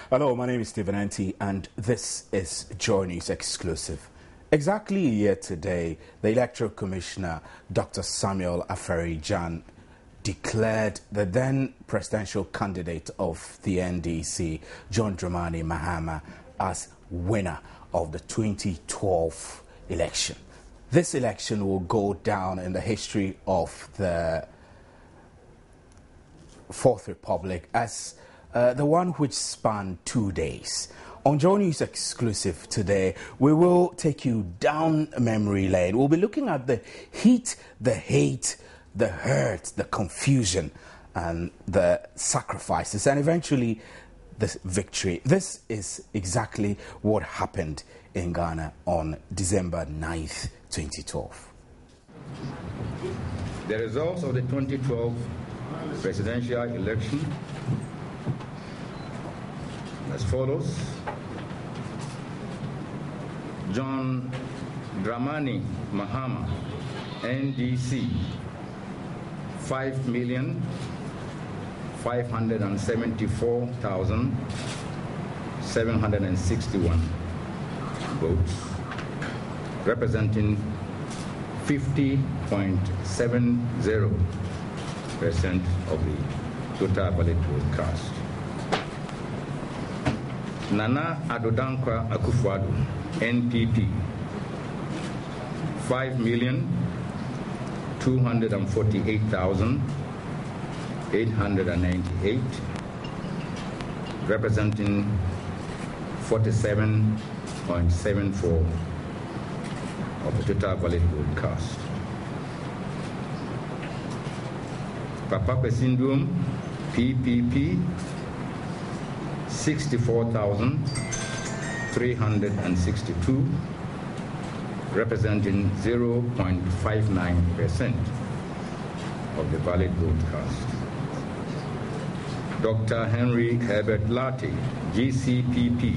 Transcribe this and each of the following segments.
Hello, my name is Stephen Anti, and this is Joynews Exclusive. Exactly a year today, the Electoral Commissioner, Dr. Samuel Aferi-Gyan, declared the then presidential candidate of the NDC, John Dramani Mahama, as winner of the 2012 election. This election will go down in the history of the Fourth Republic as the one which spanned 2 days. On Joynews Exclusive today, we will take you down memory lane. We'll be looking at the heat, the hate, the hurt, the confusion, and the sacrifices, and eventually the victory. This is exactly what happened in Ghana on December 9th, 2012. The results of the 2012 presidential election as follows. John Dramani Mahama, NDC, 5,574,761 votes, representing 50.70% of the total valid vote cast. Nana Adodankwa Akufo-Addo, NPP, 5,248,898, representing 47.74% of the total valid vote cast. Papa Pesindum, PPP, 64,362, representing 0.59% of the valid vote cast. Dr. Henry Herbert Lartey, GCPP,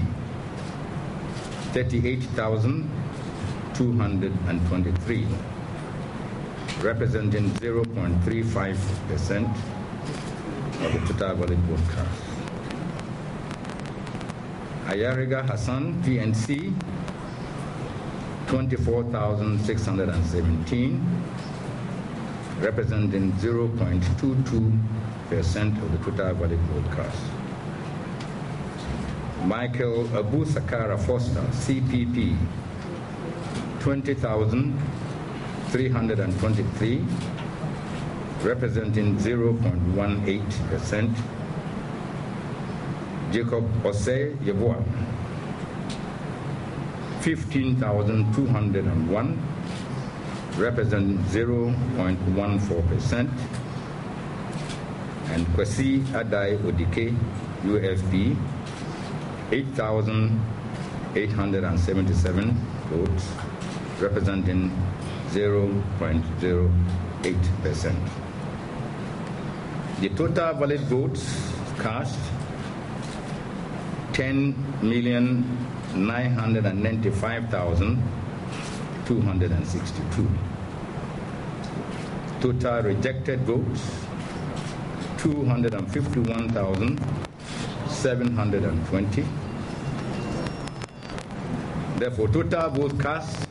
38,223, representing 0.35% of the total valid vote cast. Ayariga Hassan, PNC, 24,617, representing 0.22% of the total valid vote cast. Michael Abu Sakara Foster, CPP, 20,323, representing 0.18%. Jacob Osei Yeboah, 15,201, representing 0.14%. And Kwesi Adai Odike, UFP, 8,877 votes, representing 0.08%. The total valid votes cast, 10,995,262. Total rejected votes, 251,720. Therefore, total vote cast,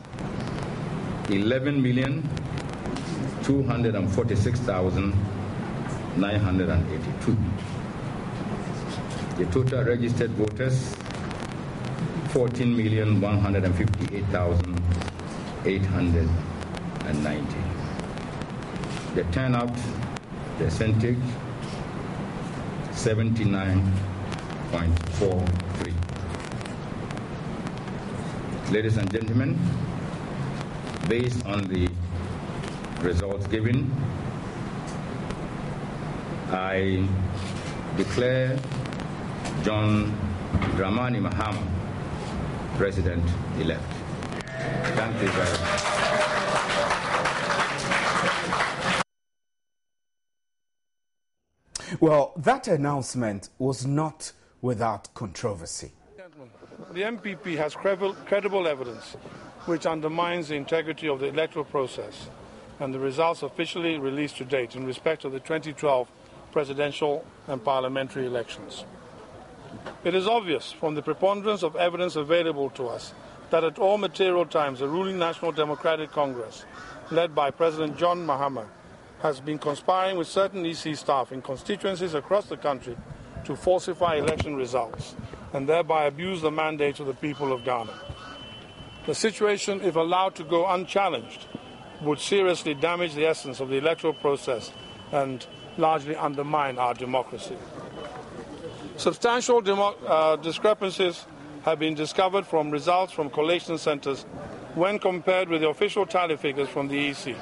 11,246,982. The total registered voters, 14,158,890. The turnout percentage, 79.43. Ladies and gentlemen, based on the results given, I declare John Dramani Mahama President-elect. Thank you very much. Well, that announcement was not without controversy. The MPP has credible evidence which undermines the integrity of the electoral process and the results officially released to date in respect of the 2012 presidential and parliamentary elections. It is obvious from the preponderance of evidence available to us that at all material times the ruling National Democratic Congress, led by President John Mahama, has been conspiring with certain EC staff in constituencies across the country to falsify election results and thereby abuse the mandate of the people of Ghana. The situation, if allowed to go unchallenged, would seriously damage the essence of the electoral process and largely undermine our democracy. Substantial discrepancies have been discovered from results from collation centers when compared with the official tally figures from the EC.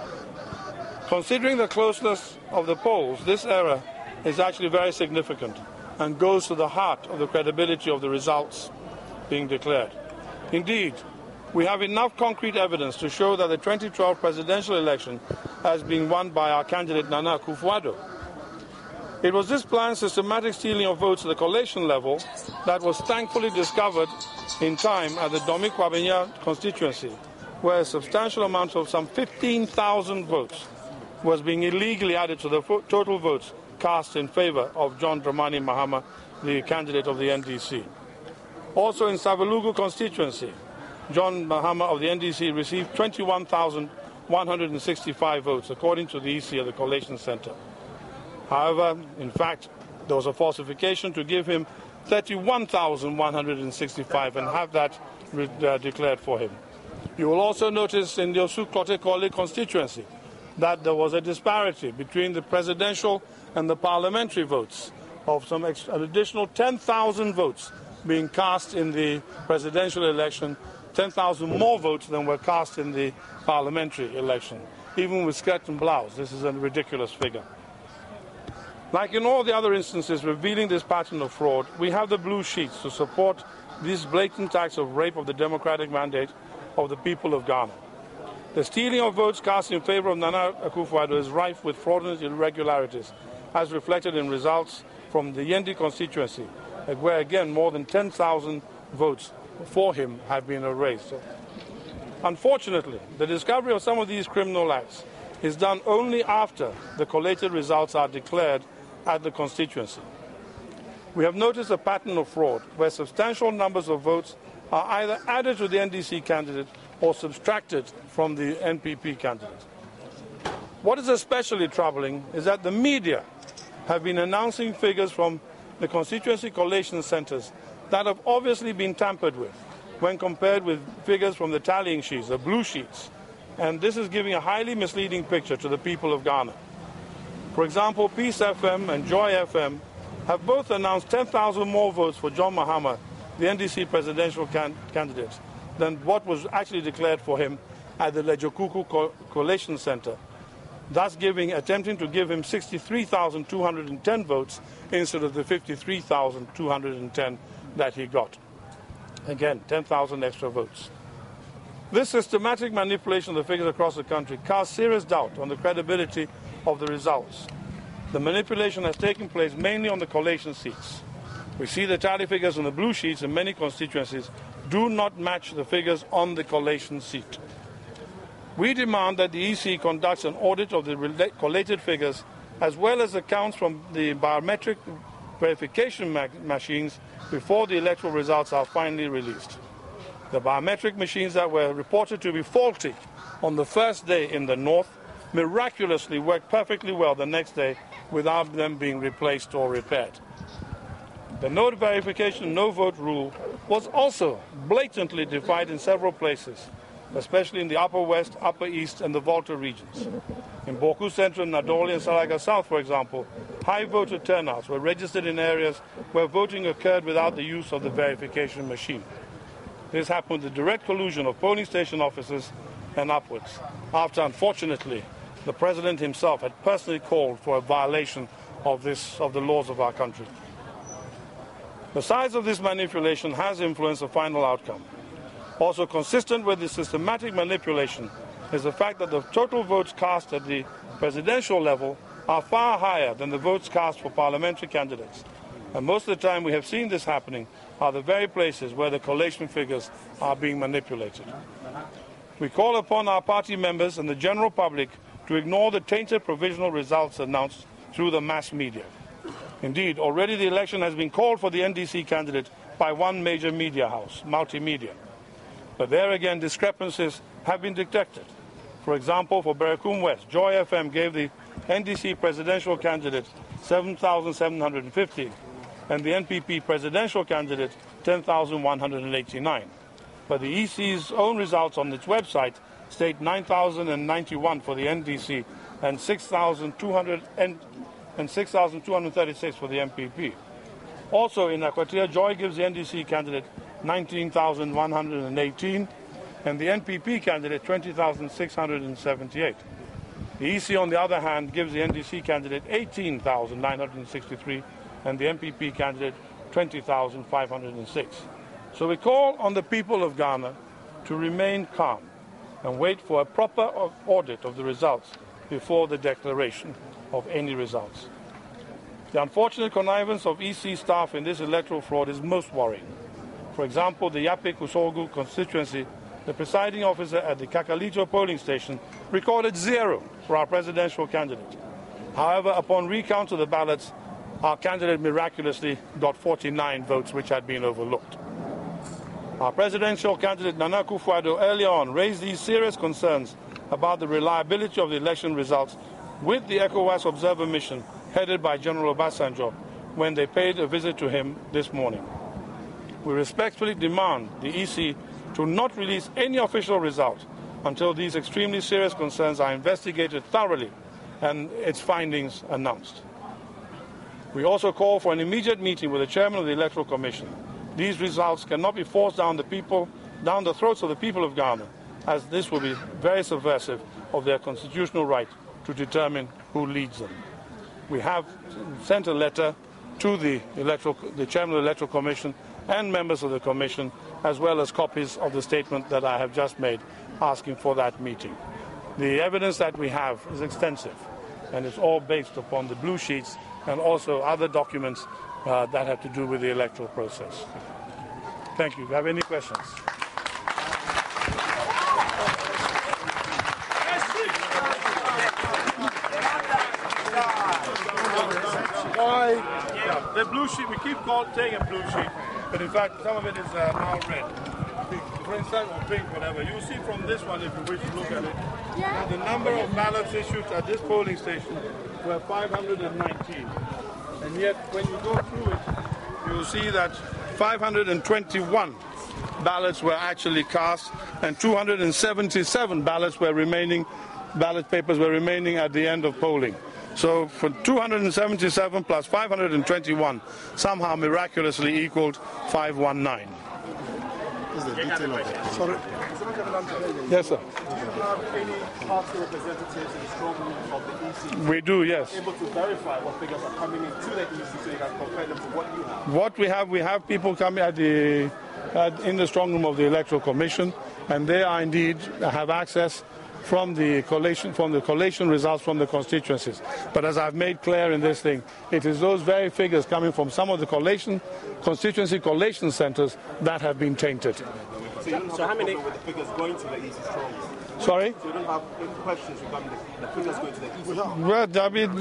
Considering the closeness of the polls, this error is actually very significant and goes to the heart of the credibility of the results being declared. Indeed, we have enough concrete evidence to show that the 2012 presidential election has been won by our candidate Nana Akufo-Addo. It was this planned systematic stealing of votes at the collation level that was thankfully discovered in time at the Domi Kwabenya constituency, where a substantial amount of some 15,000 votes was being illegally added to the total votes cast in favor of John Dramani Mahama, the candidate of the NDC. Also in Savelugu constituency, John Mahama of the NDC received 21,165 votes, according to the EC of the Collation Center. However, in fact, there was a falsification to give him 31,165 and have that declared for him. You will also notice in the Osu-Klote-Korle constituency that there was a disparity between the presidential and the parliamentary votes of some an additional 10,000 votes being cast in the presidential election, 10,000 more votes than were cast in the parliamentary election. Even with skirt and blouse, this is a ridiculous figure. Like in all the other instances revealing this pattern of fraud, we have the blue sheets to support these blatant acts of rape of the democratic mandate of the people of Ghana. The stealing of votes cast in favor of Nana Akufo-Addo is rife with fraudulent irregularities, as reflected in results from the Yendi constituency, where again more than 10,000 votes for him have been erased. Unfortunately, the discovery of some of these criminal acts is done only after the collated results are declared at the constituency. We have noticed a pattern of fraud where substantial numbers of votes are either added to the NDC candidate or subtracted from the NPP candidate. What is especially troubling is that the media have been announcing figures from the constituency collation centers that have obviously been tampered with when compared with figures from the tallying sheets, the blue sheets, and this is giving a highly misleading picture to the people of Ghana. For example, Peace FM and Joy FM have both announced 10,000 more votes for John Mahama, the NDC presidential candidate, than what was actually declared for him at the Lejokuku Collation Center, thus attempting to give him 63,210 votes instead of the 53,210 that he got. Again, 10,000 extra votes. This systematic manipulation of the figures across the country casts serious doubt on the credibility of the results. The manipulation has taken place mainly on the collation seats. We see the tally figures on the blue sheets in many constituencies do not match the figures on the collation seat. We demand that the EC conducts an audit of the collated figures as well as accounts from the biometric verification machines before the electoral results are finally released. The biometric machines that were reported to be faulty on the first day in the north miraculously worked perfectly well the next day without them being replaced or repaired. The no verification, no vote rule was also blatantly defied in several places, especially in the Upper West, Upper East, and the Volta regions. In Boku Central, Nadoli, and Salaga South, for example, high voter turnouts were registered in areas where voting occurred without the use of the verification machine. This happened with the direct collusion of polling station officers and upwards, after, unfortunately, the president himself had personally called for a violation of the laws of our country. The size of this manipulation has influenced the final outcome. Also consistent with the systematic manipulation is the fact that the total votes cast at the presidential level are far higher than the votes cast for parliamentary candidates. And most of the time we have seen this happening are the very places where the collation figures are being manipulated. We call upon our party members and the general public to ignore the tainted provisional results announced through the mass media. Indeed, already the election has been called for the NDC candidate by one major media house, Multimedia. But there again, discrepancies have been detected. For example, for Berekum West, Joy FM gave the NDC presidential candidate 7,750 and the NPP presidential candidate 10,189. But the EC's own results on its website state 9,091 for the NDC and 6,236 for the MPP. Also in Aquatia, Joy gives the NDC candidate 19,118 and the NPP candidate 20,678. The EC, on the other hand, gives the NDC candidate 18,963 and the MPP candidate 20,506. So we call on the people of Ghana to remain calm and wait for a proper audit of the results before the declaration of any results. The unfortunate connivance of EC staff in this electoral fraud is most worrying. For example, the Yape Kusogu constituency, the presiding officer at the Kakalito polling station recorded 0 for our presidential candidate. However, upon recount of the ballots, our candidate miraculously got 49 votes, which had been overlooked. Our presidential candidate, Nana Akufo-Addo, earlier on raised these serious concerns about the reliability of the election results with the ECOWAS observer mission headed by General Obasanjo when they paid a visit to him this morning. We respectfully demand the EC to not release any official result until these extremely serious concerns are investigated thoroughly and its findings announced. We also call for an immediate meeting with the chairman of the Electoral Commission. These results cannot be forced down the throats of the people of Ghana, as this will be very subversive of their constitutional right to determine who leads them. We have sent a letter to the chairman of the Electoral Commission and members of the Commission, as well as copies of the statement that I have just made, asking for that meeting. The evidence that we have is extensive, and it's all based upon the blue sheets and also other documents that have to do with the electoral process. Thank you. Do you have any questions? The blue sheet, we keep saying a blue sheet, but in fact some of it is now red. For instance, or pink, whatever. You see from this one, if you wish to look at it, that the number of ballots issued at this polling station were 519. And yet, when you go through it, you will see that 521 ballots were actually cast and 277 ballot papers were remaining at the end of polling. So for 277 plus 521 somehow miraculously equaled 519. Is the detail of it? Sorry? Yes, sir. Do you have any party representatives in the strong room of the EC? We do, yes. Able to verify what figures are coming into the EC so you can compare them to what you have? What we have people coming in the strong room of the Electoral Commission, and they are indeed have access from the collation results from the constituencies. But as I've made clear in this thing, it is those very figures coming from some of the constituency collation centers that have been tainted. So how many with the figures going to the EC strong? Sorry? So you don't have any questions regarding the figures going to the EC? Well, I mean,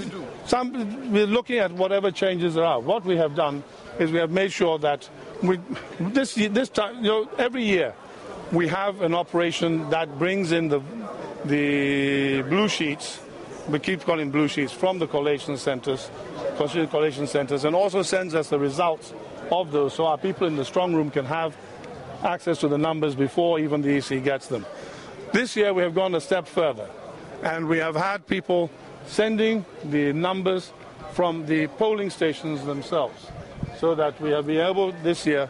we're looking at whatever changes there are. What we have done is we have made sure that this time, every year we have an operation that brings in the blue sheets, we keep calling blue sheets, from the collation centers, constituency collation centers, and also sends us the results of those so our people in the strong room can have access to the numbers before even the EC gets them. This year we have gone a step further, and we have had people sending the numbers from the polling stations themselves, so that we have been able this year.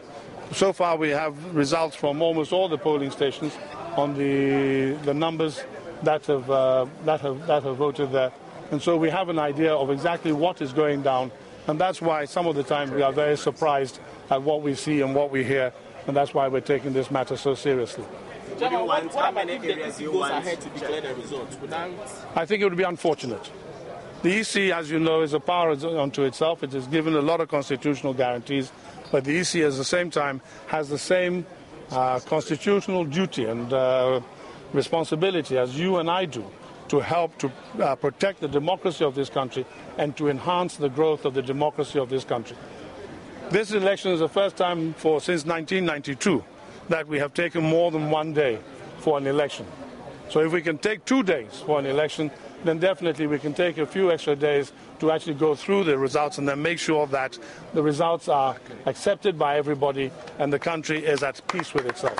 So far we have results from almost all the polling stations on the numbers that have voted there, and so we have an idea of exactly what is going down, and that's why some of the time we are very surprised at what we see and what we hear, and that's why we're taking this matter so seriously. General, what about if the EC goes ahead to declare the results? I think it would be unfortunate. The EC, as you know, is a power unto itself. It is given a lot of constitutional guarantees, but the EC at the same time has the same constitutional duty and responsibility as you and I do to help to protect the democracy of this country and to enhance the growth of the democracy of this country. This election is the first time since 1992 that we have taken more than 1 day for an election. So if we can take 2 days for an election, then definitely we can take a few extra days to actually go through the results and then make sure that the results are accepted by everybody and the country is at peace with itself.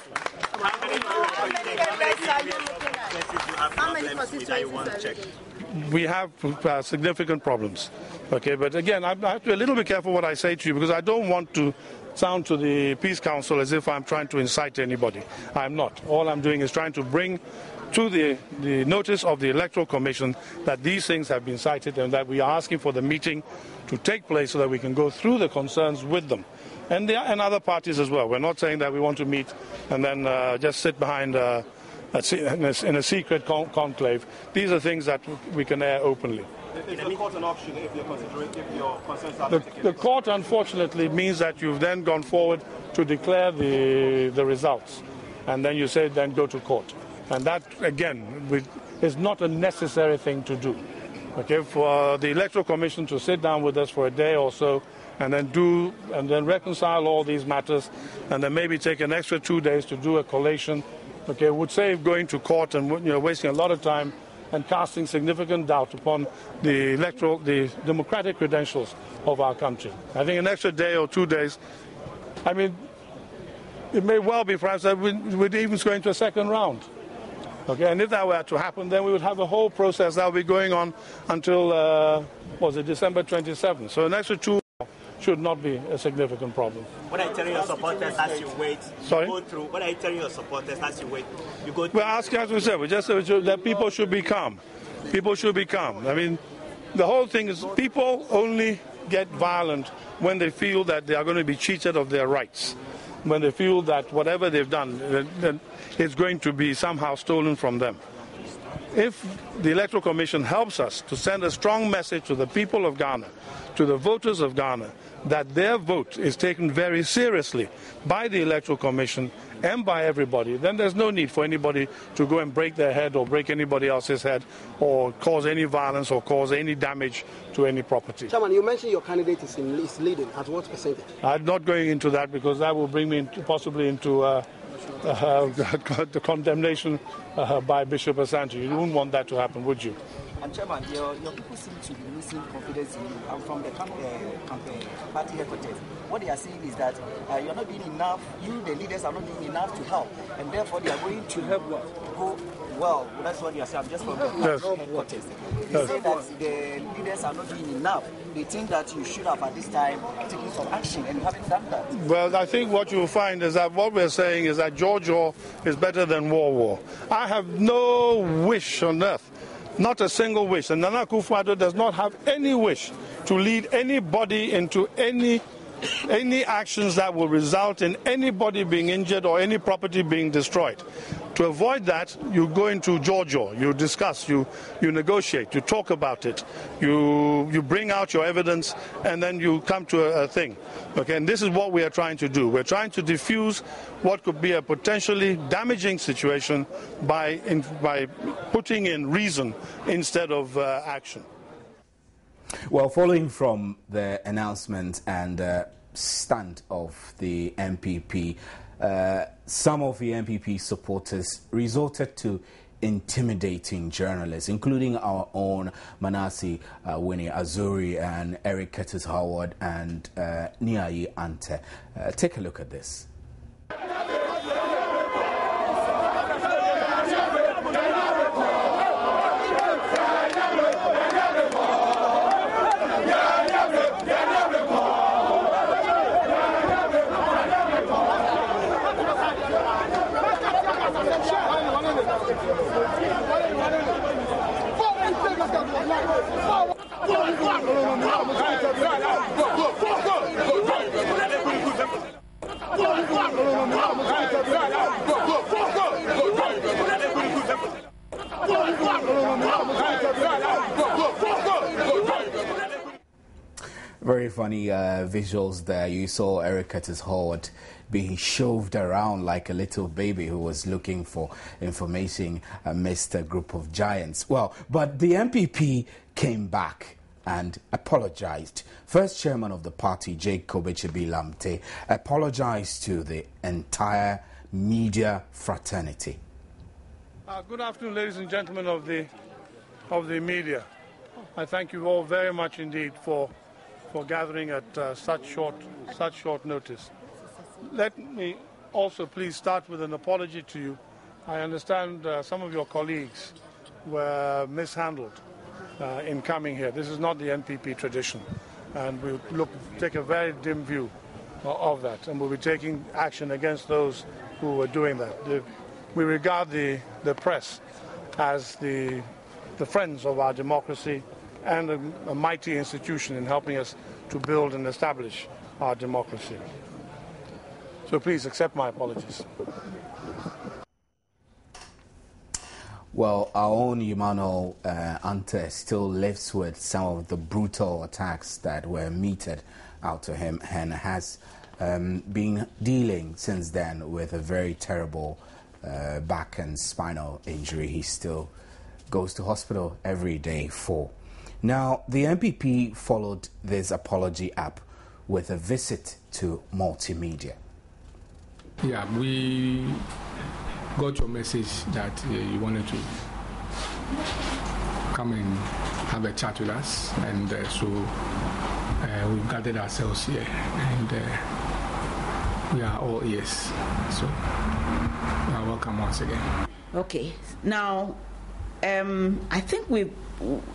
How many constituencies? We have significant problems. Okay, but again, I have to be a little bit careful what I say to you because I don't want to sound to the Peace Council as if I'm trying to incite anybody. I'm not. All I'm doing is trying to bring to the notice of the Electoral Commission that these things have been cited and that we are asking for the meeting to take place so that we can go through the concerns with them. And other parties as well. We're not saying that we want to meet and then just sit behind in a secret conclave. These are things that we can air openly. Is the court an option if your concerns are taken? The court, unfortunately, means that you've then gone forward to declare the results. And then you say, then go to court. And that, again, is not a necessary thing to do. Okay, for the Electoral Commission to sit down with us for a day or so and then reconcile all these matters and then maybe take an extra 2 days to do a collation, okay, would save going to court and wasting a lot of time and casting significant doubt upon the democratic credentials of our country. I think an extra day or 2 days, I mean, it may well be perhaps that we'd even go into a second round. Okay, and if that were to happen, then we would have a whole process that would be going on until, December 27th. So an extra 2 should not be a significant problem. What are you telling your supporters as you wait? Sorry? What are you telling your supporters as you wait? We're asking, as we said, we just said that people should be calm. People should be calm. I mean, the whole thing is people only get violent when they feel that they are going to be cheated of their rights, when they feel that whatever they've done is going to be somehow stolen from them. If the Electoral Commission helps us to send a strong message to the people of Ghana, to the voters of Ghana, that their vote is taken very seriously by the Electoral Commission and by everybody, then there's no need for anybody to go and break their head or break anybody else's head or cause any violence or cause any damage to any property. Chairman, you mentioned your candidate is leading. At what percentage? I'm not going into that because that will bring me possibly into the condemnation by Bishop Asante. You wouldn't want that to happen, would you? And Chairman, your people seem to be losing confidence in you. And from the party headquarters, what they are saying is that you're not doing enough, you, the leaders, are not doing enough to help. And therefore, they are going to help go well. That's what they are saying. I'm just from the party headquarters. They say that the leaders are not doing enough. They think that you should have, at this time, taken some action, and you haven't done that. Well, I think what you'll find is that what we're saying is that Georgia is better than war. I have no wish on earth. Not a single wish. And Nana Akufo-Addo does not have any wish to lead anybody into any actions that will result in anybody being injured or any property being destroyed. To avoid that, you go into Georgia, you discuss, you negotiate, you talk about it, you bring out your evidence, and then you come to a thing. Okay, and this is what we are trying to do. We're trying to diffuse what could be a potentially damaging situation by putting in reason instead of action. Well, following from the announcement and stand of the MPP, some of the MPP supporters resorted to intimidating journalists, including our own Manasseh Winnie Azuri and Eric Curtis Howard and Niayi Ante. Take a look at this. Very funny visuals there. You saw Eric Curtis Howard being shoved around like a little baby who was looking for information amidst a group of giants. Well, but the MPP came back and apologized. First chairman of the party, Jacob Echebi-Lamte, apologized to the entire media fraternity. Good afternoon, ladies and gentlemen of the media. I thank you all very much indeed for gathering at such short notice. Let me also please start with an apology to you. I understand some of your colleagues were mishandled in coming here. This is not the NPP tradition, and we'll take a very dim view of that, and we'll be taking action against those who were doing that. We regard the press as the friends of our democracy and a mighty institution in helping us to build and establish our democracy. So please accept my apologies. Well, our own Emmanuel Ante still lives with some of the brutal attacks that were meted out to him and has been dealing since then with a very terrible back and spinal injury. He still goes to hospital every day for. Now, the MPP followed this apology up with a visit to multimedia. Yeah, we got your message that you wanted to come and have a chat with us, and so we've gathered ourselves here, and we are all ears. So you are welcome once again. Okay, now I think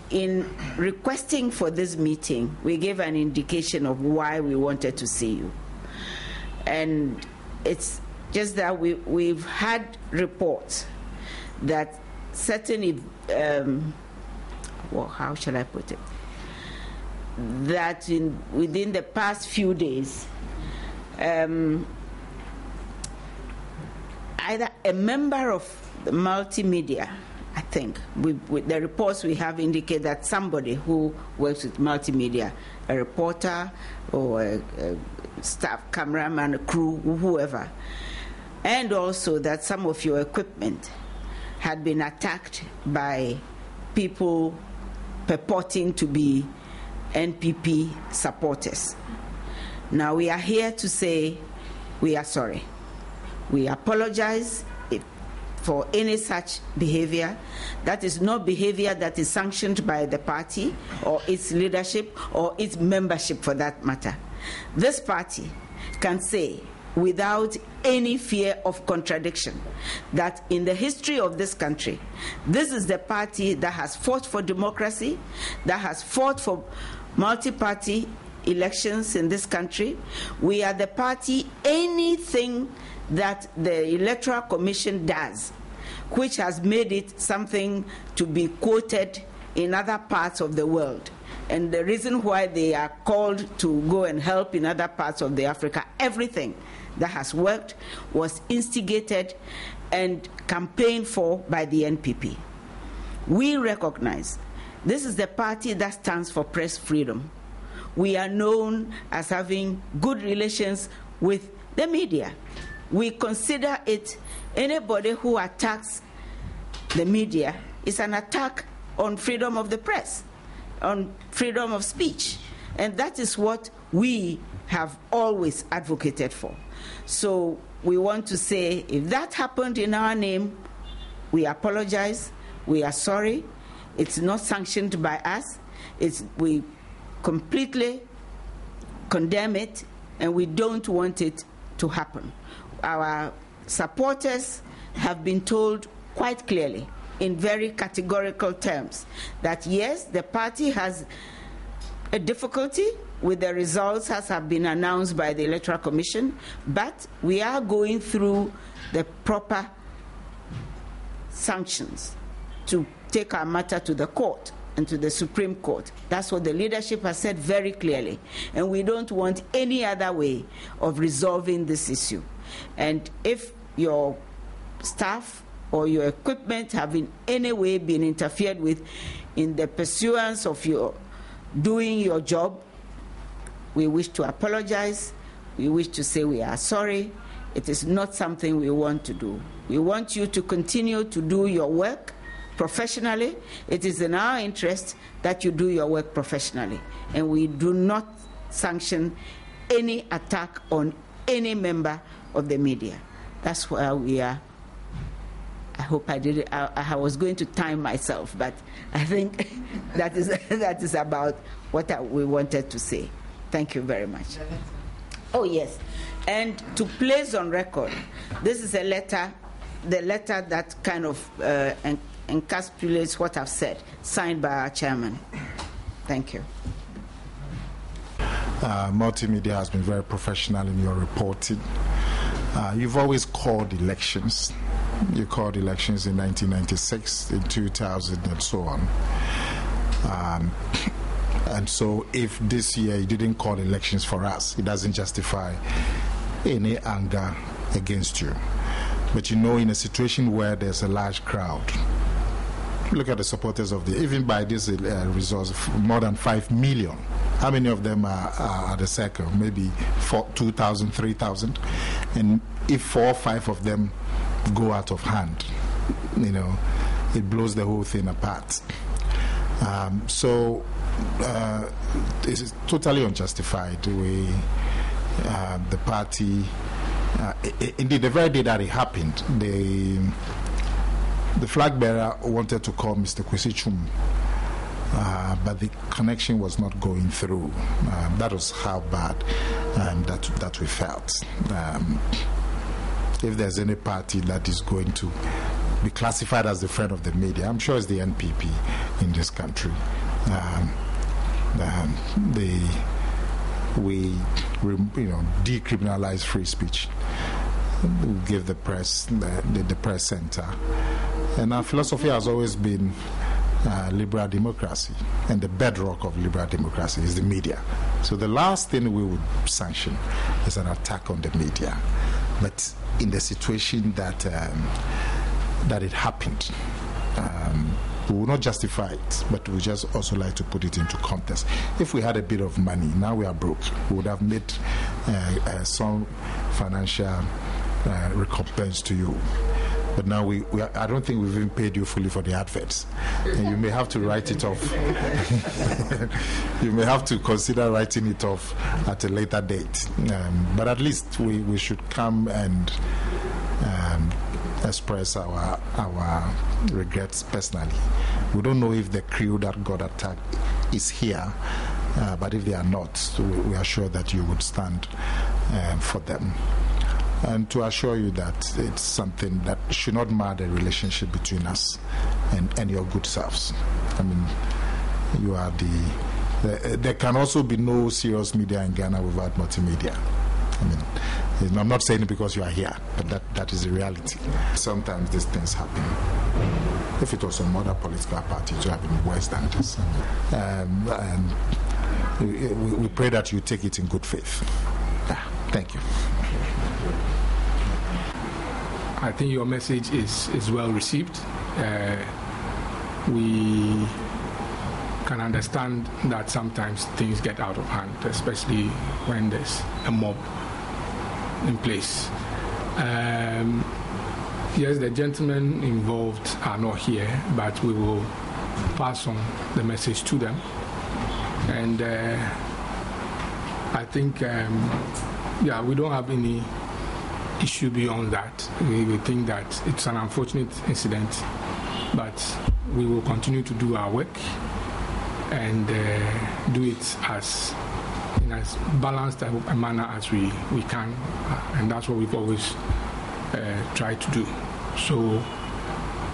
in requesting for this meeting, we gave an indication of why we wanted to see you, and it's just that we've had reports that certain, well, how shall I put it? That within the past few days, either a member of the multimedia, I think, with the reports we have indicate that somebody who works with multimedia, a reporter or a staff, cameraman, a crew, whoever, and also that some of your equipment had been attacked by people purporting to be NPP supporters. Now we are here to say we are sorry. We apologize for any such behavior. That is not behavior that is sanctioned by the party or its leadership or its membership for that matter. This party can say without any fear of contradiction that in the history of this country, this is the party that has fought for democracy, that has fought for multi-party elections in this country. We are the party, anything that the Electoral Commission does, which has made it something to be quoted in other parts of the world. And the reason why they are called to go and help in other parts of the Africa, everything that has worked was instigated and campaigned for by the NPP. We recognize this is the party that stands for press freedom. We are known as having good relations with the media. We consider it, anybody who attacks the media is an attack on freedom of the press, on freedom of speech. And that is what we have always advocated for. So we want to say, if that happened in our name, we apologize, we are sorry. It's not sanctioned by us. We completely condemn it, and we don't want it to happen. Our supporters have been told quite clearly, in very categorical terms, that yes, the party has a difficulty with the results as have been announced by the Electoral Commission, but we are going through the proper sanctions to take our matter to the court and to the Supreme Court. That's what the leadership has said very clearly, and we don't want any other way of resolving this issue. And if your staff or your equipment have in any way been interfered with in the pursuance of your doing your job, We wish to apologize. We wish to say we are sorry. It is not something we want to do. We want you to continue to do your work professionally. It is in our interest that you do your work professionally. And we do not sanction any attack on any member of the media. That's where we are. I hope I did it. I was going to time myself, but I think that is about what we wanted to say. Thank you very much. Oh, yes. And to place on record, this is a letter, the letter that kind of encapsulates what I've said, signed by our chairman. Thank you. Multimedia has been very professional in your reporting. You've always called elections. You called elections in 1996, in 2000, and so on. And so if this year you didn't call elections for us, it doesn't justify any anger against you. But in a situation where there's a large crowd, look at the supporters of even by these results, more than 5 million. How many of them are at the circle? Maybe 2,000, 3,000. And if 4 or 5 of them go out of hand, it blows the whole thing apart. So it's totally unjustified. The party, indeed, the very day that it happened, the flag bearer wanted to call Mr. Kwesi Twum, but the connection was not going through. That was how bad that we felt. If there's any party that is going to be classified as the friend of the media, I'm sure it's the NPP in this country. We decriminalize free speech. We give the press the press center, and our philosophy has always been liberal democracy, and the bedrock of liberal democracy is the media. So the last thing we would sanction is an attack on the media. But in the situation that it happened, we will not justify it, but we just also like to put it into context. If we had a bit of money, now we are broke, we would have made some financial recompense to you. But now I don't think we've even paid you fully for the adverts. And you may have to write it off. You may have to consider writing it off at a later date. But at least we should come and express our regrets personally. We don't know if the crew that got attacked is here, but if they are not, we are sure that you would stand for them. And to assure you that it's something that should not mar the relationship between us and your good selves. I mean, you are there can also be no serious media in Ghana without multimedia. I mean, I'm not saying it because you are here, but that is the reality. Sometimes these things happen. If it was some other political party, it would have been worse than this. And we pray that you take it in good faith. Thank you. I think your message is well received. We can understand that sometimes things get out of hand, especially when there's a mob in place. Yes, the gentlemen involved are not here, but we will pass on the message to them. And I think, we don't have any issue beyond that. We think that it's an unfortunate incident, but we will continue to do our work and do it in as balanced a manner as we can, and that's what we've always tried to do. So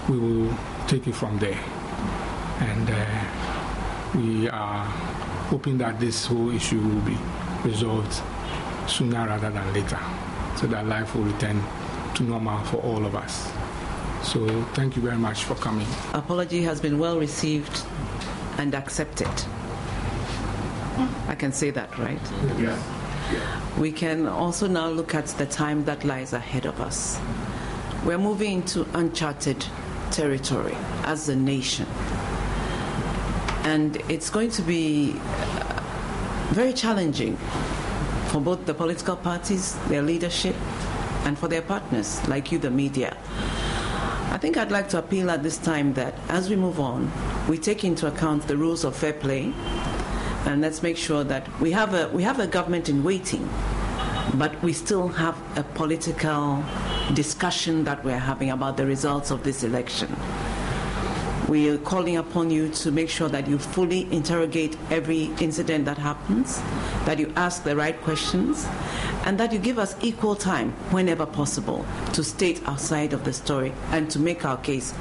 we will take it from there, and we are hoping that this whole issue will be resolved sooner rather than later, so that life will return to normal for all of us. So thank you very much for coming. Apology has been well received and accepted. I can say that, right? Yeah. We can also now look at the time that lies ahead of us. We're moving into uncharted territory as a nation. And it's going to be very challenging for both the political parties, their leadership, and for their partners, like you, the media. I think I'd like to appeal at this time that as we move on, we take into account the rules of fair play, and let's make sure that we have a government in waiting, but we still have a political discussion that we're having about the results of this election. We are calling upon you to make sure that you fully interrogate every incident that happens, that you ask the right questions, and that you give us equal time whenever possible to state our side of the story and to make our case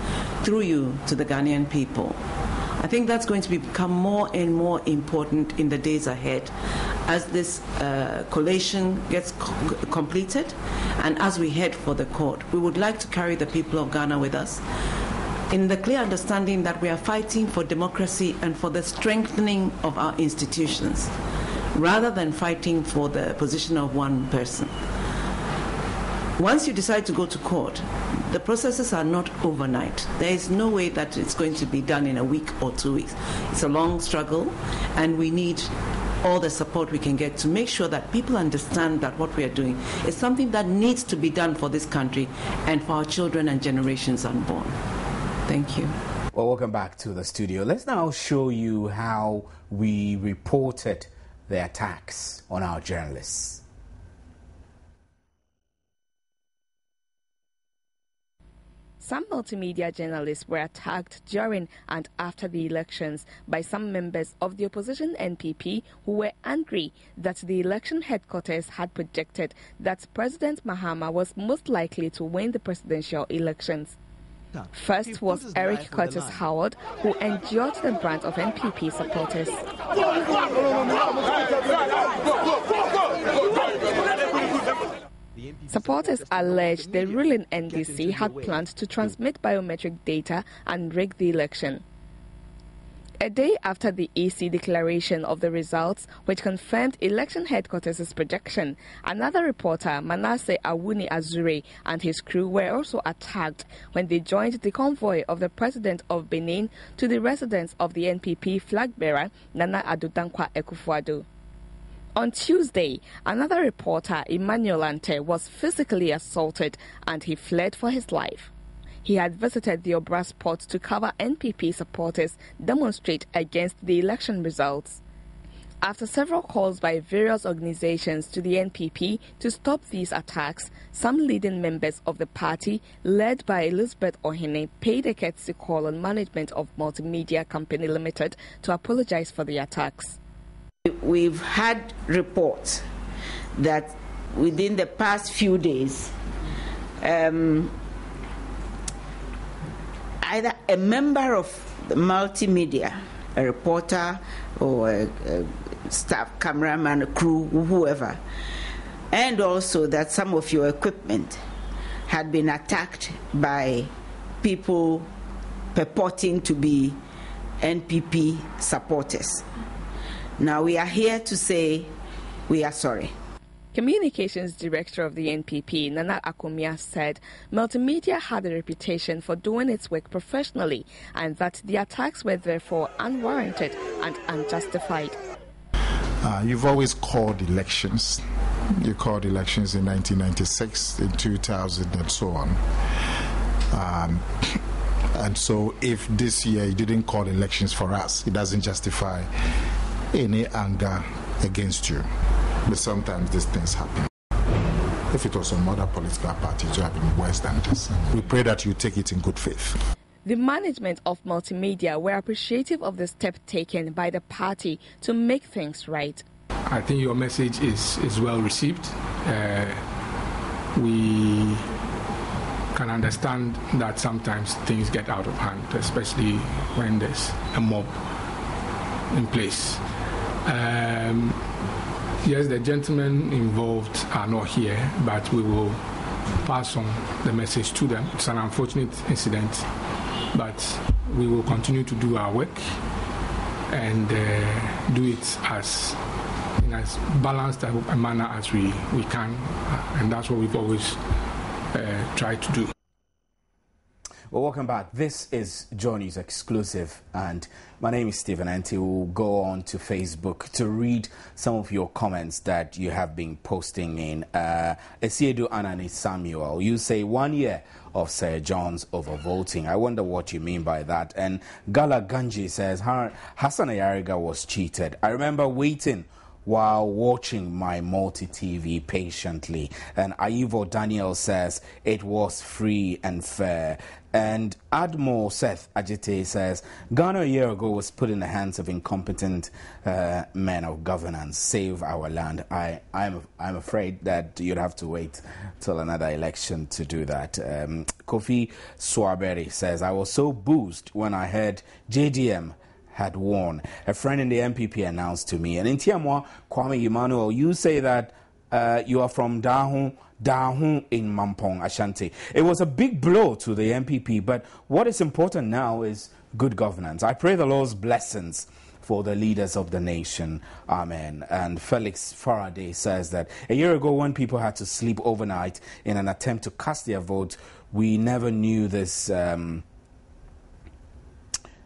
through you to the Ghanaian people. I think that's going to become more and more important in the days ahead as this collation gets completed and as we head for the court. We would like to carry the people of Ghana with us in the clear understanding that we are fighting for democracy and for the strengthening of our institutions, rather than fighting for the position of one person. Once you decide to go to court, the processes are not overnight. There is no way that it's going to be done in a week or 2 weeks. It's a long struggle, and we need all the support we can get to make sure that people understand that what we are doing is something that needs to be done for this country and for our children and generations unborn. Thank you. Well, welcome back to the studio. Let's now show you how we reported the attacks on our journalists. Some multimedia journalists were attacked during and after the elections by some members of the opposition NPP who were angry that the election headquarters had projected that President Mahama was most likely to win the presidential elections. First was Eric Curtis Howard, who endured the brunt of NPP supporters. Supporters alleged the ruling NDC had planned to transmit biometric data and rig the election. A day after the EC declaration of the results, which confirmed election headquarters' projection, another reporter, Manasseh Awuni Azure, and his crew were also attacked when they joined the convoy of the President of Benin to the residence of the NPP flag bearer, Nana Addo Dankwa Akufo-Addo. On Tuesday, another reporter, Emmanuel Ante, was physically assaulted and he fled for his life. He had visited the Obra spot to cover NPP supporters demonstrate against the election results. After several calls by various organizations to the NPP to stop these attacks, some leading members of the party, led by Elizabeth Ohene, paid a courtesy call on management of Multimedia Company Limited to apologize for the attacks. We've had reports that within the past few days, either a member of the multimedia, a reporter or a staff, cameraman, a crew, whoever, and also that some of your equipment had been attacked by people purporting to be NPP supporters. Now we are here to say we are sorry. Communications Director of the NPP, Nana Akomia, said Multimedia had a reputation for doing its work professionally and that the attacks were therefore unwarranted and unjustified. You've always called elections. You called elections in 1996, in 2000, and so on. And so if this year you didn't call elections for us, it doesn't justify any anger against you. But sometimes these things happen. If it was some other political party, it would have been worse than this. We pray that you take it in good faith. The management of Multimedia were appreciative of the step taken by the party to make things right. I think your message is well received. We can understand that sometimes things get out of hand, especially when there's a mob in place. Yes, the gentlemen involved are not here, but we will pass on the message to them. It's an unfortunate incident, but we will continue to do our work and do it in as balanced a manner as we can, and that's what we've always tried to do. Well, welcome back. This is Joynews Exclusive, and my name is Stephen Enti. We'll go on to Facebook to read some of your comments that you have been posting in. Esiedu Anani Samuel, you say 1 year of Sir John's overvoting. I wonder what you mean by that. And Gala Ganji says, Hassan Ayariga was cheated. I remember waiting while watching my multi-TV patiently. And Aivo Daniel says it was free and fair. And Admiral Seth Ajite says Ghana a year ago was put in the hands of incompetent men of governance. Save our land. I'm afraid that you'd have to wait till another election to do that. Kofi Swaberi says I was so boozed when I heard JDM had won. A friend in the MPP announced to me. And in Tiamwa, Kwame Emmanuel, you say that you are from Dahun in Mampong, Ashanti. It was a big blow to the MPP, but what is important now is good governance. I pray the Lord's blessings for the leaders of the nation. Amen. And Felix Faraday says that a year ago when people had to sleep overnight in an attempt to cast their vote, we never knew this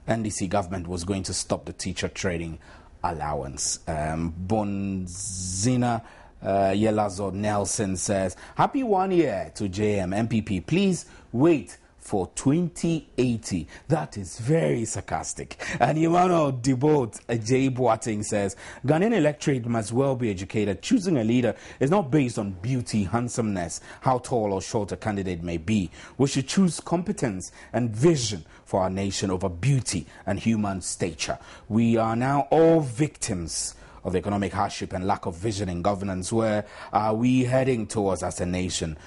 NDC government was going to stop the teacher trading allowance. Bonzina Yelazo Nelson says, happy 1 year to JM MPP. Please wait for 2080. That is very sarcastic. And Emmanuel Debot J. Boating says, Ghanaian electorate must well be educated. Choosing a leader is not based on beauty, handsomeness, how tall or short a candidate may be. We should choose competence and vision for our nation over beauty and human stature. We are now all victims of economic hardship and lack of vision in governance. Where are we heading towards as a nation?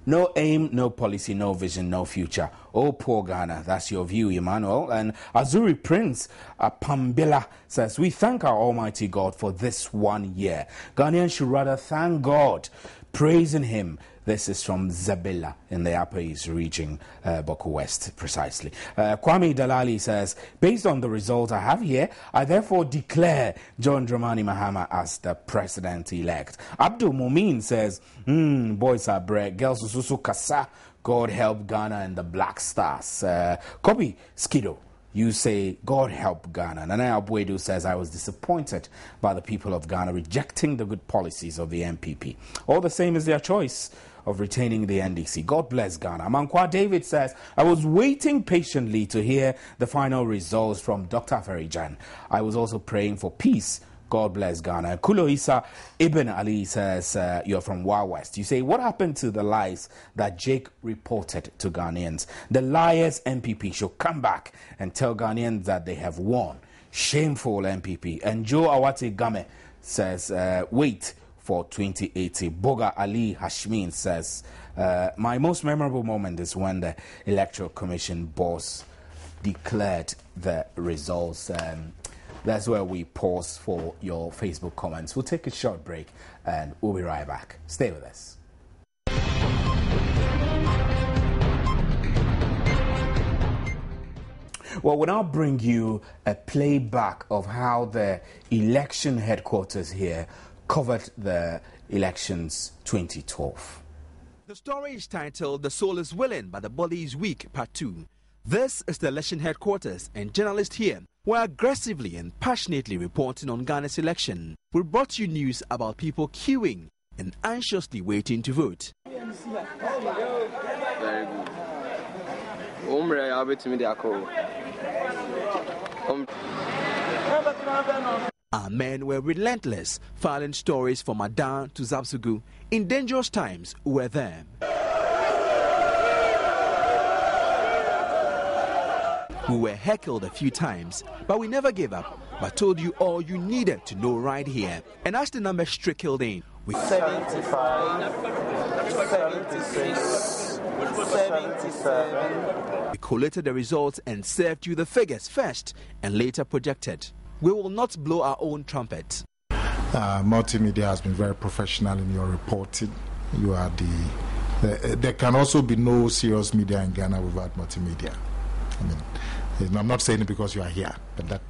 No aim, no policy, no vision, no future. Oh, poor Ghana. That's your view, Emmanuel. And Azuri Prince Pambila says, we thank our Almighty God for this 1 year. Ghanaians should rather thank God, praising Him. This is from Zabilla in the Upper East region, Boku West, precisely. Kwame Dalali says, based on the results I have here, I therefore declare John Dramani Mahama as the president-elect. Abdul Mumin says, boys are bread, girls susu kasa, God help Ghana and the Black Stars. Kobe Skido, you say, God help Ghana. Nana Abuedu says, I was disappointed by the people of Ghana rejecting the good policies of the MPP. All the same is their choice of retaining the NDC. God bless Ghana. Mankwa David says, I was waiting patiently to hear the final results from Dr. Ferijan. I was also praying for peace. God bless Ghana. Kulo Isa Ibn Ali says, you're from Wa West. You say, what happened to the lies that Jake reported to Ghanaians? The liars MPP should come back and tell Ghanaians that they have won. Shameful MPP. And Joe Awate Game says, wait for 2080. Boga Ali Hashmin says, my most memorable moment is when the Electoral Commission boss declared the results. That's where we pause for your Facebook comments. We'll take a short break and we'll be right back. Stay with us. Well, we'll now bring you a playback of how the election headquarters here covered the elections 2012. The story is titled The Soul is Willing but the Body is Weak, Part 2. This is the election headquarters, and journalists here were aggressively and passionately reporting on Ghana's election. We brought you news about people queuing and anxiously waiting to vote. Very good. Our men were relentless, filing stories from Adan to Zabsugu. In dangerous times, we were there. We were heckled a few times, but we never gave up, but told you all you needed to know right here. And as the numbers trickled in, we 75, 76, 77. We collated the results and served you the figures first and later projected. We will not blow our own trumpet. Multimedia has been very professional in your reporting. You are there can also be no serious media in Ghana without multimedia. I mean, I'm not saying it because you are here, but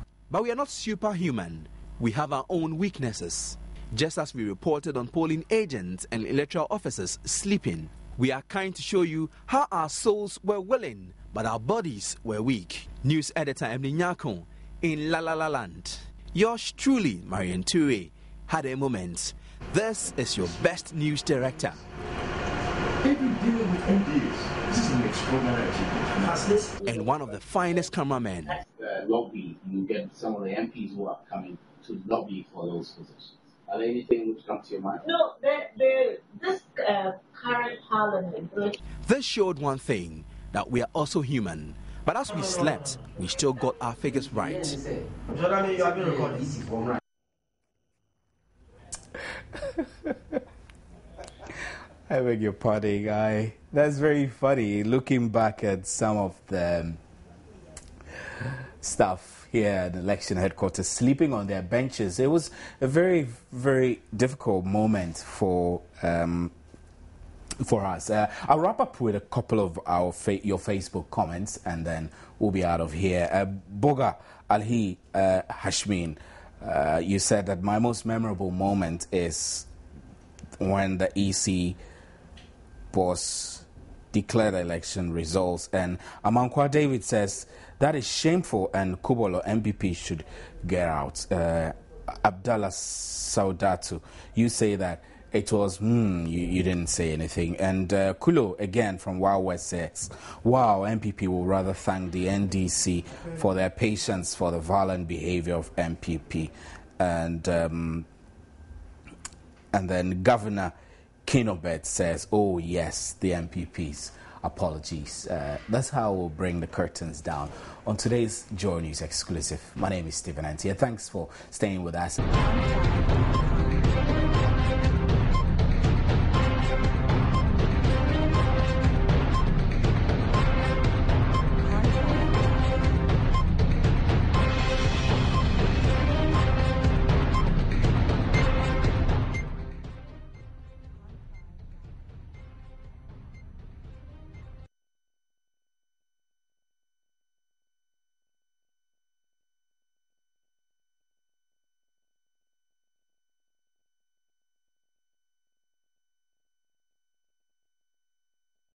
we are not superhuman. We have our own weaknesses. Just as we reported on polling agents and electoral officers sleeping, we are kind to show you how our souls were willing but our bodies were weak. News editor Emily Nyakon in La La La Land. Yours truly, Marian Ture, had a moment. This is your best news director. Every day with MPs, this is an extraordinary achievement. And one of the finest cameramen. Lobby, you get some of the MPs who are coming to lobby for those positions. Are there anything which comes to your mind? No, this current parliament. This showed one thing, that we are also human. But as we slept, we still got our figures right. I beg your pardon, guy. That's very funny. Looking back at some of the stuff here at the election headquarters, sleeping on their benches. It was a very, very difficult moment for us. I'll wrap up with a couple of your Facebook comments, and then we'll be out of here. Boga Alhi Hashmin, you said that my most memorable moment is when the EC boss declared election results, and Amankwa David says that is shameful and Kubolo MPP should get out. Abdallah Saudatu, you say that it was, you didn't say anything. And Kulo, again, from Wow West says, wow, MPP will rather thank the NDC for their patience for the violent behavior of MPP. And then Governor Kinobet says, oh, yes, the MPP's apologies. That's how we'll bring the curtains down on today's Joynews Exclusive. My name is Stephen Antia. Thanks for staying with us.